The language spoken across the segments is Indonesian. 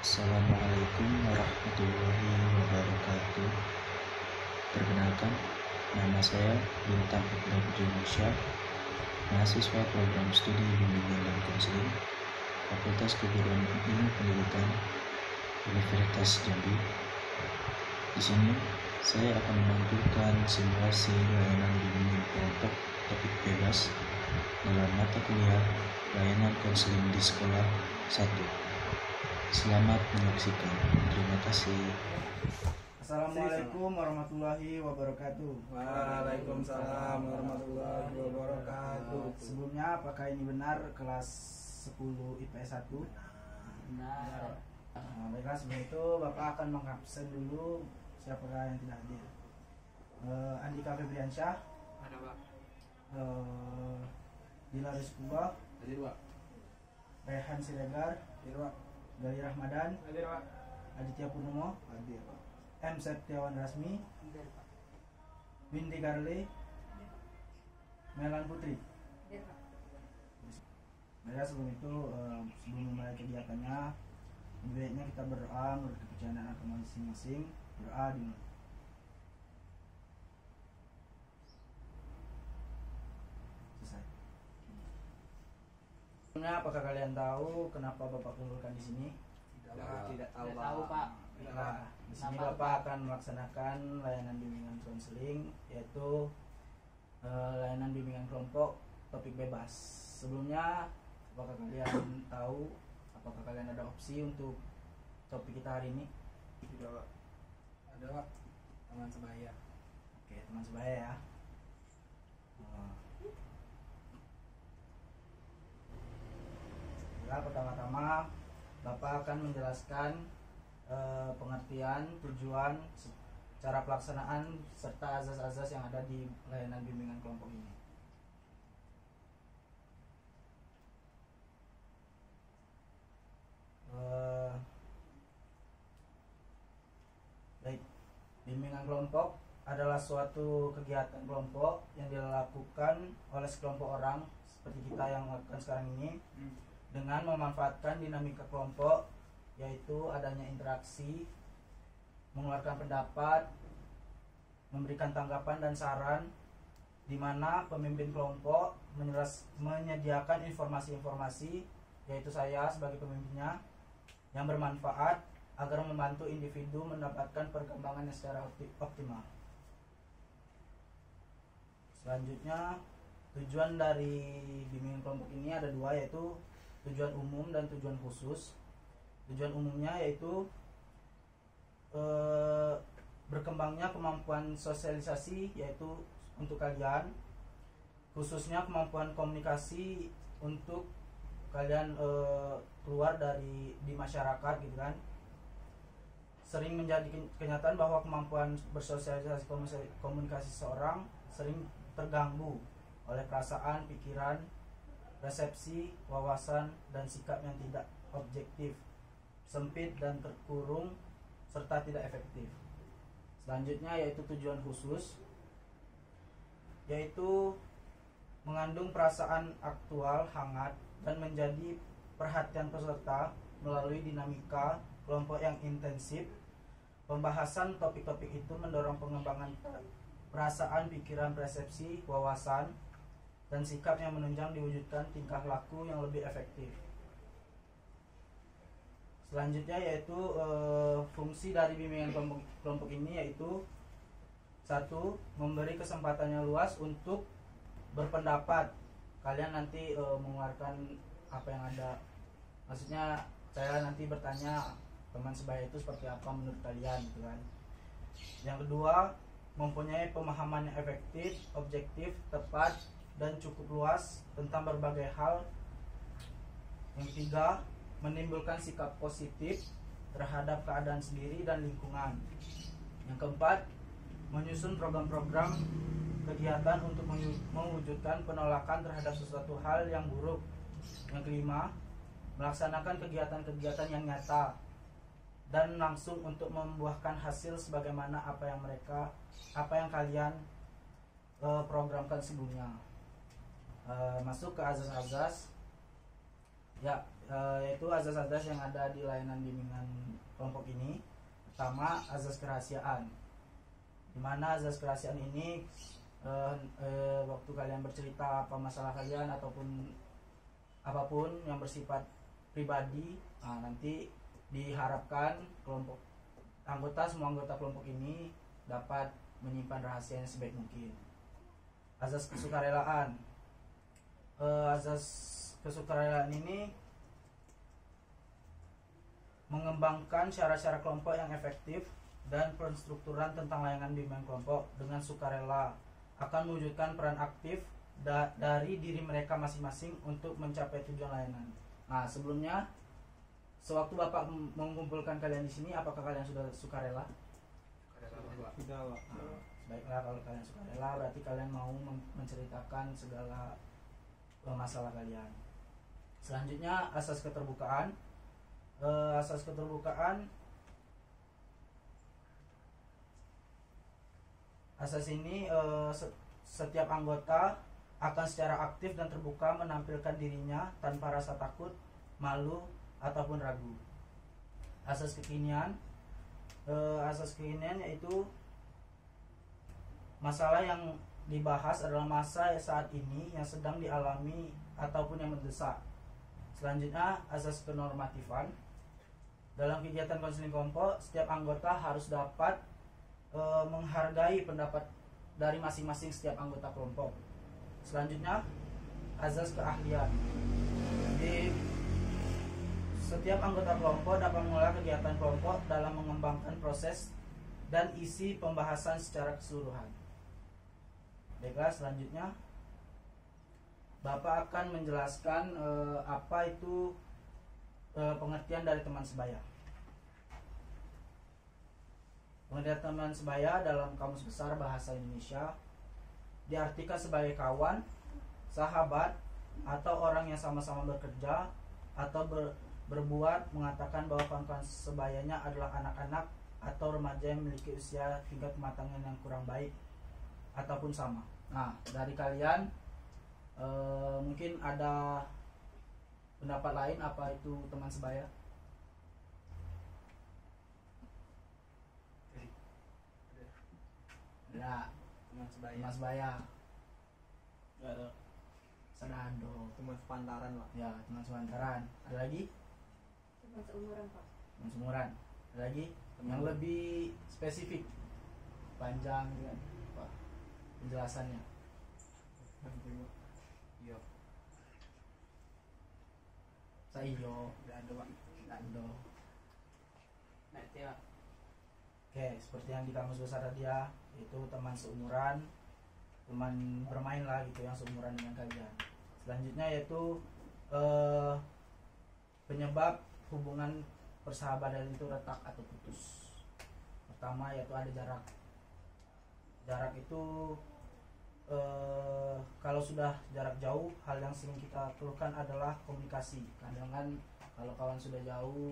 Assalamualaikum warahmatullahi wabarakatuh. Perkenalkan, nama saya Bintang Iqbal Pujimusya, mahasiswa program studi bimbingan dan konseling Fakultas Keguruan Ilmu Pendidikan Universitas Jambi. Di sini saya akan menampilkan simulasi layanan bimbingan kelompok topik bebas dalam mata kuliah layanan konseling di sekolah 1. Selamat menyaksikan. Terima kasih. Assalamualaikum warahmatullahi wabarakatuh. Waalaikumsalam warahmatullahi wabarakatuh. Sebelumnya, apakah ini benar kelas 10 IPS 1? Benar. Baiklah, sebelum itu Bapak akan mengabsen dulu siapakah yang tidak hadir. Andika Febriansyah, Ada Pak. Dilar Rizkuba, Hadir Pak. Rehan Siregar, Hadir Pak. Gali Rahmadan, Hadir Pak. Aditya Purnomo, Hadir Pak. M. Septiawan Rasmi, Hadir Pak. Binti Garle, Melan Putri. Baiklah, sebelum itu, sebelum memulai kegiatannya, lebih baiknya kita berdoa menurut kepercayaan agama masing-masing. Berdoa dimulai. Selesai. Apakah kalian tahu kenapa Bapak kumpulkan di sini? Tidak tahu Pak. Nah, di sini Kenapa, Bapak akan melaksanakan layanan bimbingan konseling, yaitu layanan bimbingan kelompok topik bebas. Sebelumnya, apakah kalian tahu apakah kalian ada opsi untuk topik kita hari ini? Tidak Pak. Ada Pak. Teman sebaya. Oke, teman sebaya ya. Nah, pertama-tama Bapak akan menjelaskan pengertian, tujuan, cara pelaksanaan, serta azas-azas yang ada di layanan bimbingan kelompok ini. Baik, bimbingan kelompok adalah suatu kegiatan kelompok yang dilakukan oleh sekelompok orang seperti kita yang melakukan sekarang ini dengan memanfaatkan dinamika kelompok, yaitu adanya interaksi, mengeluarkan pendapat, memberikan tanggapan dan saran, di mana pemimpin kelompok menyediakan informasi-informasi, yaitu saya sebagai pemimpinnya, yang bermanfaat agar membantu individu mendapatkan perkembangannya secara optimal. Selanjutnya, tujuan dari bimbingan kelompok ini ada dua, yaitu tujuan umum dan tujuan khusus. Tujuan umumnya yaitu berkembangnya kemampuan sosialisasi, yaitu untuk kalian, khususnya kemampuan komunikasi untuk kalian keluar di masyarakat gitu kan. Sering menjadi kenyataan bahwa kemampuan bersosialisasi komunikasi seseorang sering terganggu oleh perasaan, pikiran, resepsi, wawasan, dan sikap yang tidak objektif, sempit dan terkurung, serta tidak efektif. Selanjutnya yaitu tujuan khusus, yaitu mengandung perasaan aktual, hangat, dan menjadi perhatian peserta melalui dinamika kelompok yang intensif. Pembahasan topik-topik itu mendorong pengembangan perasaan, pikiran, persepsi, wawasan, dan sikap yang menunjang diwujudkan tingkah laku yang lebih efektif. Selanjutnya yaitu fungsi dari bimbingan kelompok ini, yaitu 1. Memberi kesempatan yang luas untuk berpendapat. Kalian nanti mengeluarkan apa yang ada. Maksudnya saya nanti bertanya teman sebaya itu seperti apa menurut kalian gitu kan. Yang kedua, mempunyai pemahaman yang efektif, objektif, tepat, dan cukup luas tentang berbagai hal. Yang ketiga, menimbulkan sikap positif terhadap keadaan sendiri dan lingkungan. Yang keempat, menyusun program-program kegiatan untuk mewujudkan penolakan terhadap sesuatu hal yang buruk. Yang kelima, melaksanakan kegiatan-kegiatan yang nyata dan langsung untuk membuahkan hasil sebagaimana apa yang kalian programkan sebelumnya. Masuk ke azas-azas, Ya, yaitu azas-azas yang ada di layanan bimbingan kelompok ini. Pertama, azas kerahasiaan. Di mana azas kerahasiaan ini waktu kalian bercerita apa masalah kalian ataupun apapun yang bersifat pribadi, nanti diharapkan semua anggota kelompok ini dapat menyimpan rahasianya sebaik mungkin. Azas kesukarelaan. Azas kesukarelaan ini mengembangkan cara-cara kelompok yang efektif dan penstrukturan tentang layanan bimbingan kelompok dengan sukarela akan mewujudkan peran aktif dari diri mereka masing-masing untuk mencapai tujuan layanan. Nah, sebelumnya sewaktu Bapak mengumpulkan kalian di sini, apakah kalian sudah sukarela? Tidak, Pak. Nah, baiklah, kalau kalian sukarela berarti kalian mau menceritakan segala masalah kalian. Selanjutnya asas keterbukaan. Asas keterbukaan, asas ini setiap anggota akan secara aktif dan terbuka menampilkan dirinya tanpa rasa takut, malu, ataupun ragu. Asas kekinian. Asas kekinian yaitu masalah yang dibahas adalah masa saat ini yang sedang dialami ataupun yang mendesak. Selanjutnya asas kenormatifan. Dalam kegiatan konseling kelompok, setiap anggota harus dapat menghargai pendapat dari masing-masing setiap anggota kelompok. Selanjutnya azas keahlian. Di setiap anggota kelompok dapat mengelola kegiatan kelompok dalam mengembangkan proses dan isi pembahasan secara keseluruhan. Baiklah, selanjutnya Bapak akan menjelaskan apa itu pengertian dari teman sebaya. Pengertian teman sebaya dalam Kamus Besar Bahasa Indonesia diartikan sebagai kawan, sahabat, atau orang yang sama-sama bekerja atau berbuat, mengatakan bahwa kawan-kawan sebayanya adalah anak-anak atau remaja yang memiliki usia tingkat kematangan yang kurang baik ataupun sama. Nah, dari kalian mungkin ada pendapat lain apa itu teman sebaya? Ada Teman sebaya. teman sebaya. Ada. Sadado. Teman sepantaran, Pak. Ya, teman sepantaran. Ada lagi? Teman seumuran, Pak. Teman seumuran. Ada lagi? Teman- Yang lebih spesifik, panjang gitu kan, Pak, penjelasannya. Iya. Saiyo, Tidak ada, Pak. Dando. Nanti, Pak. Oke, seperti yang di Kamus Besar tadi ya, itu teman seumuran, teman bermain lah gitu yang seumuran dengan kalian. Selanjutnya yaitu penyebab hubungan persahabatan itu retak atau putus. Pertama yaitu ada jarak. Jarak itu kalau sudah jarak jauh, hal yang sering kita keluhkan adalah komunikasi. Kadang kan kalau kawan sudah jauh,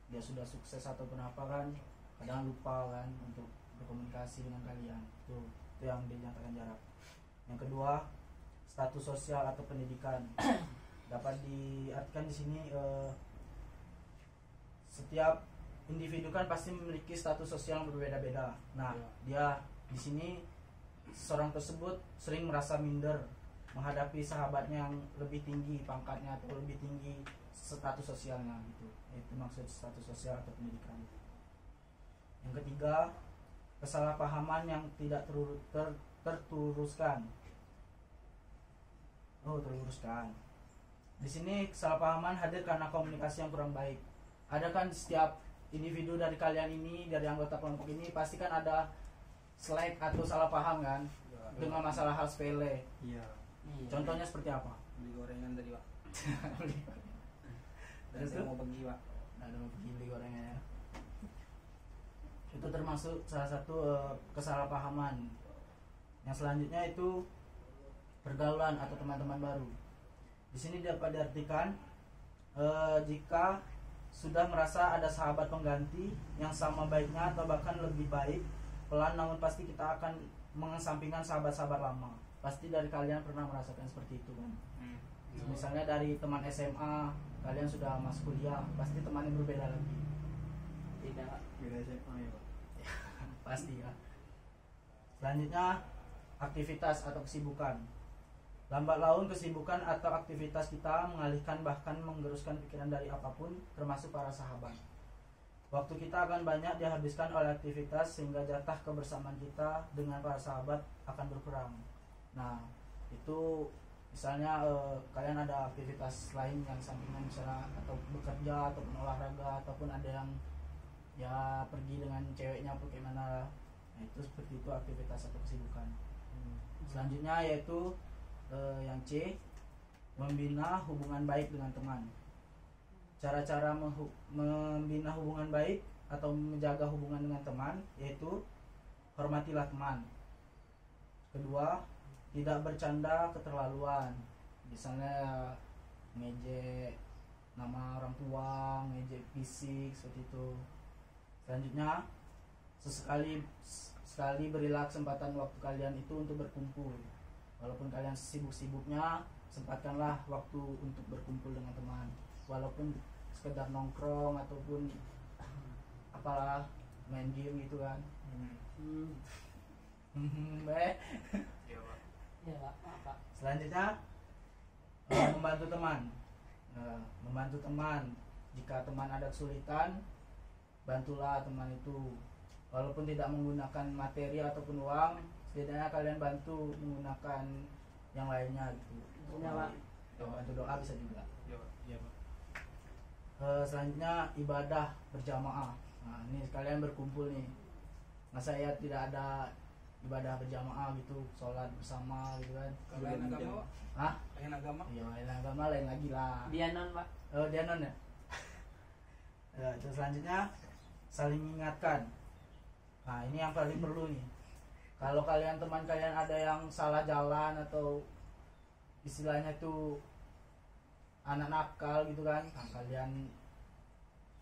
dia sudah sukses ataupun apa kan, kadang lupa kan untuk berkomunikasi dengan kalian. Itu yang dinyatakan jarak. Yang kedua, status sosial atau pendidikan. Dapat diartikan di sini setiap individu kan pasti memiliki status sosial yang berbeda-beda. Nah, dia di sini seorang tersebut sering merasa minder menghadapi sahabatnya yang lebih tinggi pangkatnya atau lebih tinggi status sosialnya gitu. Itu maksud status sosial atau pendidikan. Yang ketiga, kesalahpahaman yang tidak terluruskan. Terluruskan. Di sini kesalahpahaman hadir karena komunikasi yang kurang baik. Ada kan setiap individu dari kalian ini, dari anggota kelompok ini pasti kan ada slack atau salah paham kan dengan masalah hal sepele. Iya. Contohnya seperti apa? Beli gorengan tadi, Pak. Dan Terus saya tuh? mau pergi, Pak. Nah, ada pergi beli gorengan ya. Itu termasuk salah satu kesalahpahaman. Yang selanjutnya itu pergaulan atau teman-teman baru. Di sini dapat diartikan jika sudah merasa ada sahabat pengganti yang sama baiknya atau bahkan lebih baik, pelan namun pasti kita akan mengesampingkan sahabat-sahabat lama. Pasti dari kalian pernah merasakan seperti itu kan? Misalnya dari teman SMA kalian sudah masuk kuliah, pasti temannya berbeda lagi. Tidak. Beda SMA ya Pak. Pasti ya. Selanjutnya aktivitas atau kesibukan. Lambat laun kesibukan atau aktivitas kita mengalihkan bahkan menggeruskan pikiran dari apapun, termasuk para sahabat. Waktu kita akan banyak dihabiskan oleh aktivitas sehingga jatah kebersamaan kita dengan para sahabat akan berkurang. Nah, itu misalnya kalian ada aktivitas lain yang sampingan misalnya atau bekerja ataupun olahraga ataupun ada yang ya pergi dengan ceweknya atau gimana. Nah, itu seperti itu aktivitas atau kesibukan. Selanjutnya yaitu yang C, membina hubungan baik dengan teman. Cara-cara membina hubungan baik atau menjaga hubungan dengan teman yaitu hormatilah teman. Kedua, tidak bercanda keterlaluan. Misalnya ngejek nama orang tua, ngejek fisik seperti itu. Selanjutnya, sekali berilah kesempatan waktu kalian itu untuk berkumpul. Walaupun kalian sibuk-sibuknya, sempatkanlah waktu untuk berkumpul dengan teman. Walaupun sekedar nongkrong ataupun apalah main game gitu kan. Iya Pak. Ya Pak. Selanjutnya membantu teman. Membantu teman. Jika teman ada kesulitan, bantulah teman itu. Walaupun tidak menggunakan materi ataupun uang, setidaknya kalian bantu menggunakan yang lainnya gitu. Ya, Pak. Bantu doa bisa juga. Iya Pak. Iya Pak. Selanjutnya ibadah berjamaah. Nah, ini kalian berkumpul nih. Masa ya tidak ada ibadah berjamaah gitu, sholat bersama gitu kan? Kalau lain agama Pak? Hah? Lain agama? Iya, lain agama lain lagi lah. Dia non Pak. Oh, dia non ya? Ya, terus selanjutnya saling mengingatkan. Nah, ini yang paling perlu nih. Kalau kalian teman kalian ada yang salah jalan atau istilahnya tuh anak nakal gitu kan, nah, kalian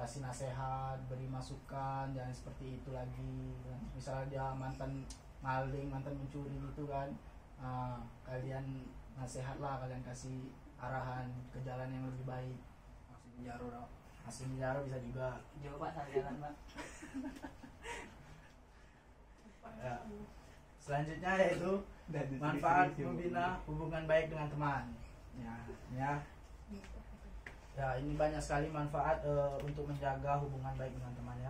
kasih nasihat, beri masukan, jangan seperti itu lagi kan. Misalnya dia mantan maling, mantan mencuri gitu kan, nah, kalian nasihat lah, kalian kasih arahan ke jalan yang lebih baik. Masih penjara Pak. Masih penjara bisa juga. Jauh Pak, salah jalan Pak. Ya. Selanjutnya yaitu manfaat membina hubungan baik dengan teman. Ya. Ya, ini banyak sekali manfaat untuk menjaga hubungan baik dengan teman ya.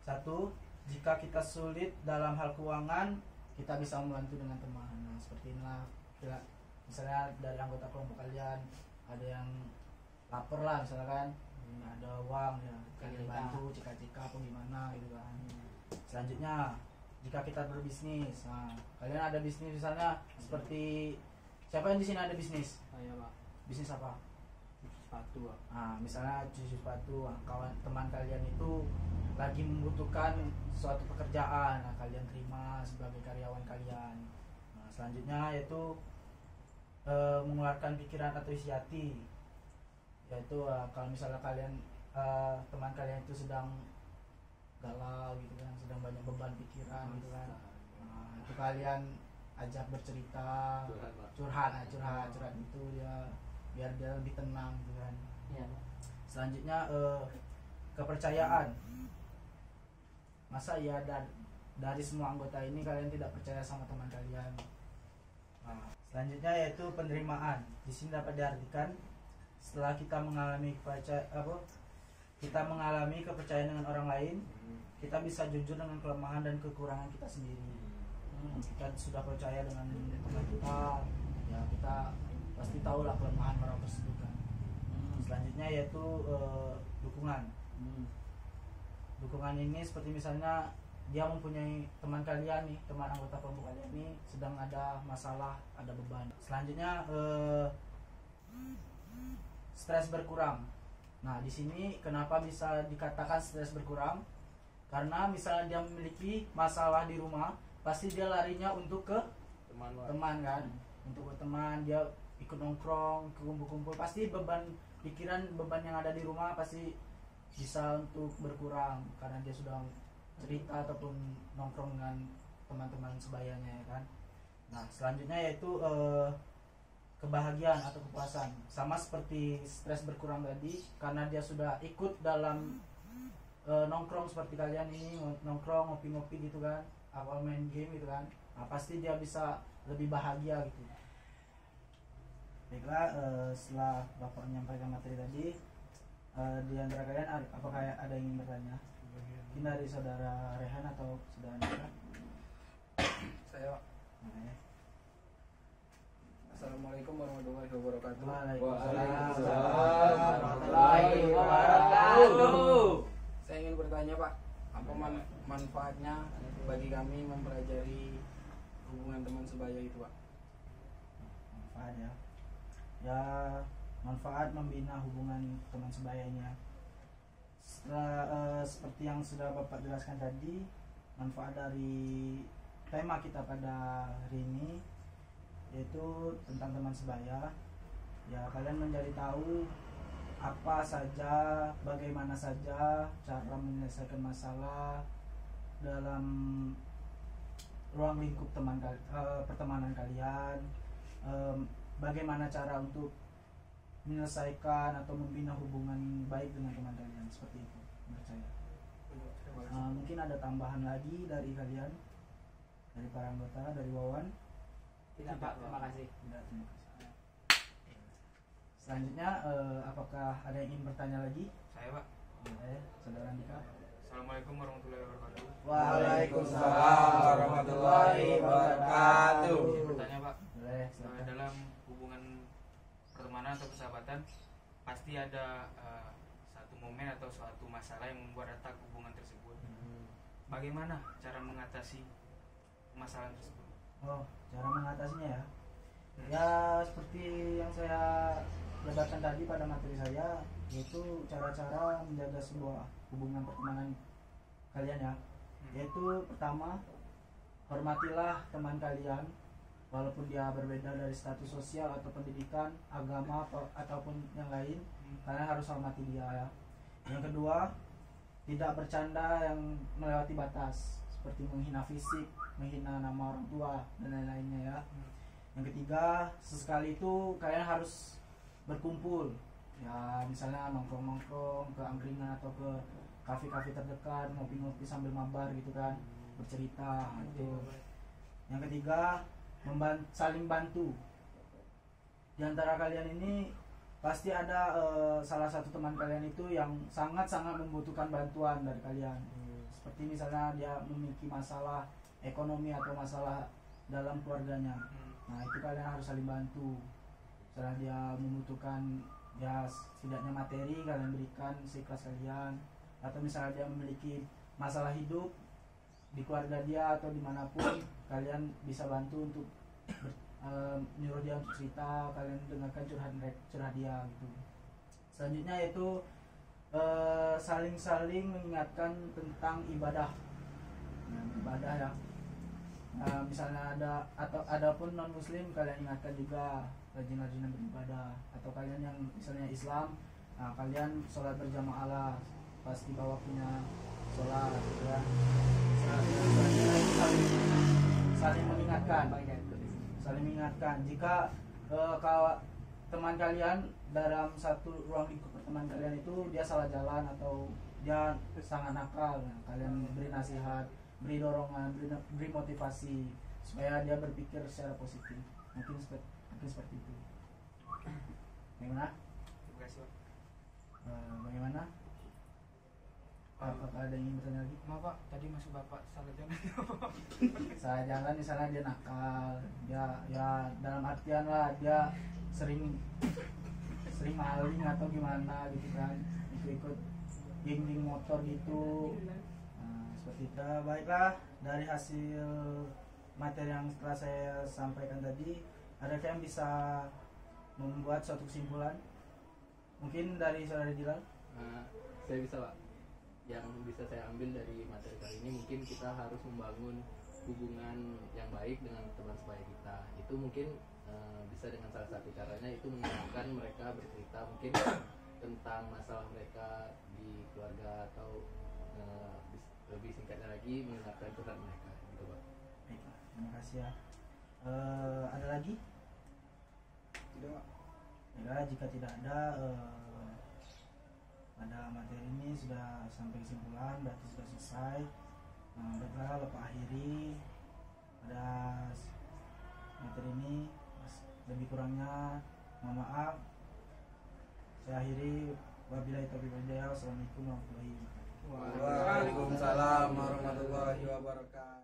Satu, jika kita sulit dalam hal keuangan, kita bisa membantu dengan teman. Nah, seperti inilah. Misalnya dari anggota kelompok kalian ada yang lapar lah misalkan, ada uang ya, kalian bantu cika-cika apa gimana gitu kan. Selanjutnya, jika kita berbisnis, nah, kalian ada bisnis misalnya seperti siapa yang di sini ada bisnis? Saya Pak. Bisnis apa? Sepatu Pak. Nah, misalnya cuci sepatu, nah, kawan teman kalian itu lagi membutuhkan suatu pekerjaan, nah, kalian terima sebagai karyawan kalian. Nah, selanjutnya yaitu mengeluarkan pikiran atau isi hati, yaitu kalau misalnya kalian teman kalian itu sedang galau gitu kan, sedang banyak beban pikiran gitu kan, nah, itu kalian ajak bercerita, curhat itu ya, biar dia lebih tenang gitu kan. Iya Pak. Selanjutnya kepercayaan. Masa ya dari semua anggota ini kalian tidak percaya sama teman kalian? Nah, selanjutnya yaitu penerimaan. Di sini dapat diartikan setelah kita mengalami kepercayaan dengan orang lain, kita bisa jujur dengan kelemahan dan kekurangan kita sendiri. Kita sudah percaya dengan teman kita, ya kita pasti tahu lah kelemahan orang tersebut kan. Selanjutnya yaitu dukungan. Dukungan ini seperti misalnya dia mempunyai teman kalian nih, teman anggota kelompok kalian nih sedang ada masalah, ada beban. Selanjutnya stres berkurang. Nah, di sini kenapa bisa dikatakan stres berkurang? Karena misalnya dia memiliki masalah di rumah, pasti dia larinya untuk ke teman kan, untuk berteman, dia ikut nongkrong, kumpul-kumpul, pasti beban pikiran, beban yang ada di rumah pasti bisa untuk berkurang karena dia sudah cerita ataupun nongkrong dengan teman-teman sebayanya ya kan. Nah, selanjutnya yaitu kebahagiaan atau kepuasan. Sama seperti stres berkurang tadi, karena dia sudah ikut dalam nongkrong seperti kalian ini, nongkrong ngopi-ngopi gitu kan, apa main game gitu kan, nah, pasti dia bisa lebih bahagia gitu. Baiklah, setelah Bapak menyampaikan materi tadi, di antara kalian apakah ada yang ingin bertanya? Mungkin dari saudara Rehan atau saudara Nika? Saya Pak. Nah, ya. Assalamualaikum warahmatullahi wabarakatuh. Waalaikumsalam warahmatullahi wabarakatuh. Saya ingin bertanya Pak, apa manfaatnya bagi kami mempelajari hubungan teman sebaya itu Pak? Manfaat ya. Ya, manfaat membina hubungan teman sebayanya. Setelah seperti yang sudah Bapak jelaskan tadi, manfaat dari tema kita pada hari ini yaitu tentang teman sebaya. Ya, kalian menjadi tahu apa saja, bagaimana saja cara menyelesaikan masalah dalam ruang lingkup pertemanan kalian, bagaimana cara untuk menyelesaikan atau membina hubungan baik dengan teman kalian, seperti itu menurut saya. Terima kasih. Mungkin ada tambahan lagi dari kalian, dari para anggota, dari Wawan? Tidak Pak, terima kasih. Tidak, terima kasih. Selanjutnya, apakah ada yang ingin bertanya lagi? Saya Pak. Saudara Andika. Assalamualaikum warahmatullahi wabarakatuh. Waalaikumsalam warahmatullahi wabarakatuh. Izin bertanya Pak, Boleh, silakan. dalam hubungan pertemanan atau persahabatan pasti ada satu momen atau suatu masalah yang membuat retak hubungan tersebut. Bagaimana cara mengatasi masalah tersebut? Oh, cara mengatasinya ya. Ya, seperti yang saya jabarkan tadi pada materi saya, yaitu cara-cara menjaga sebuah hubungan pertemanan kalian ya. Yaitu pertama, hormatilah teman kalian walaupun dia berbeda dari status sosial atau pendidikan, agama ataupun yang lain. Kalian harus hormati dia ya. Yang kedua, tidak bercanda yang melewati batas, seperti menghina fisik, menghina nama orang tua dan lain-lainnya ya. Yang ketiga, sesekali itu kalian harus berkumpul ya, misalnya nongkrong-nongkrong ke angkringan atau ke kafe-kafe terdekat, ngopi-ngopi sambil mabar gitu kan, bercerita gitu. Yang ketiga, saling bantu. Di antara kalian ini pasti ada salah satu teman kalian itu yang sangat-sangat membutuhkan bantuan dari kalian. Seperti misalnya dia memiliki masalah ekonomi atau masalah dalam keluarganya. Nah, itu kalian harus saling bantu. Misalnya dia membutuhkan ya setidaknya materi, kalian berikan seikhlas kalian. Atau misalnya dia memiliki masalah hidup di keluarga dia atau dimanapun, kalian bisa bantu untuk menyuruh dia untuk cerita, kalian dengarkan curhat dia gitu. Selanjutnya yaitu saling mengingatkan tentang ibadah. Nah, ibadah ya. Misalnya ada pun non muslim, kalian ingatkan juga rajin-rajin beribadah. Atau kalian yang misalnya Islam, nah, kalian sholat berjamaah lah pasti bawa punya sholat gitu ya. Saling mengingatkan jika kalau teman kalian dalam satu ruang lingkup pertemanan kalian itu dia salah jalan atau dia sangat nakal, nah, kalian beri nasihat, beri dorongan, beri motivasi supaya dia berpikir secara positif. Mungkin seperti itu. Bagaimana? Terima kasih Pak. Bagaimana? Apakah ada yang ingin bertanya lagi? Maaf Pak, tadi masuk Bapak salah jalan. Saya jalan misalnya dia nakal, ya dalam artian lah dia sering maling atau gimana gitu kan, ikut geng motor gitu. Nah, seperti itu. Baiklah, dari hasil materi yang telah saya sampaikan tadi, adakah yang bisa membuat suatu kesimpulan? Mungkin dari saudara Dilan? Saya bisa Pak. Yang bisa saya ambil dari materi kali ini, mungkin kita harus membangun hubungan yang baik dengan teman sebaya kita. Itu mungkin bisa dengan salah satu caranya itu mengingatkan mereka bercerita mungkin tentang masalah mereka di keluarga, atau lebih singkatnya lagi mengingatkan curhat mereka gitu Pak. Baiklah, terima kasih ya. Ada lagi? Sudah Pak. Ya, jika tidak ada pada materi ini sudah sampai kesimpulan, berarti sudah selesai. Baiklah, Bapak akhiri pada materi ini. Lebih kurangnya mohon maaf. Saya akhiri. Wabillahi taufiq wal hidayah. Wassalamualaikum warahmatullahi wabarakatuh. Waalaikumsalam warahmatullahi wabarakatuh.